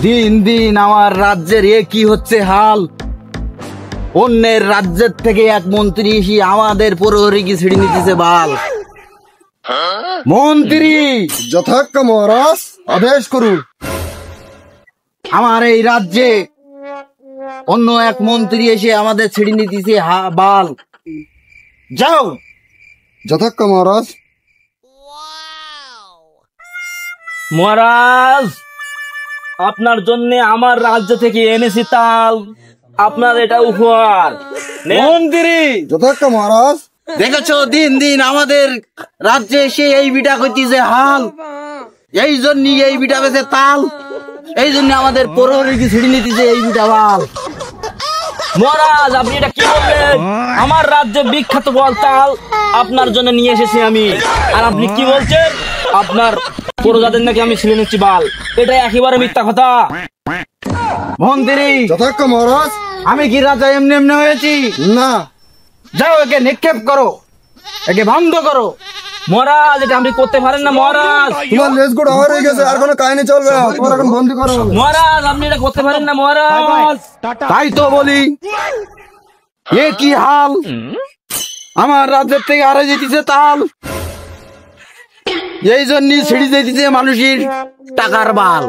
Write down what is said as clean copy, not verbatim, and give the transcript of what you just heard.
দিন দিন আমার রাজ্যের এ কি হচ্ছে হাল। অন্যের রাজ্যের থেকে এক মন্ত্রী এসে আমাদের প্রহরী কি ছিড়ে নিতেছে বাল। মন্ত্রী যথাজ্ঞ মহারাজ, আদেশ করুন। আমার এই রাজ্যে অন্য এক মন্ত্রী এসে আমাদের ছিড়ে নিতেছে বাল। যাও। যথাজ্ঞ মহারাজ। মহারাজ, আপনার জন্য আমার রাজ্য থেকে এনেছি তাল, আপনার এটা উপহার। মন্ত্রী যথাজ্ঞ মহারাজ। দেখেছো দিন দিন আমাদের রাজ্যে এসে এই বিটা করতেছে হাল। এই জন্য এই বিটা বেছে তাল, এই জন্য আমাদের প্রহরী কি ছিড়ে নিতেছে এই বিটা বাল। মহারাজ, আপনি এটা কি বললেন? আমার রাজ্যে বিখ্যাত বল তাল আপনার জন্য নিয়ে এসেছি আমি, আর আপনি কি বলছেন আপনার প্রজাদের নাকি আমি ছিঁড়ে নিচ্ছি বাল? এটা একেবারে মিথ্যা কথা। মন্ত্রী যথাজ্ঞ মহারাজ। আমি কি রাজা এমনি এমনি হয়েছি? না। যাও একে নিক্ষেপ করো, একে বন্ধ করো। মহারাজ, এটা আপনি করতে পারেন না মহারাজ। তোমার লেজ গোড়া হয়ে গেছে, আর কোনো কাহিনী চলবে না, তোমার এখন বন্দি করো। মহারাজ, আপনি এটা করতে পারেন না মহারাজ। তাই তো বলি, এ কি হাল। আমার রাজ্যের থেকে হারে যেতেছে তাল, এই জন্য ছিড়ে যেতেছে মানুষের টাকার বাল।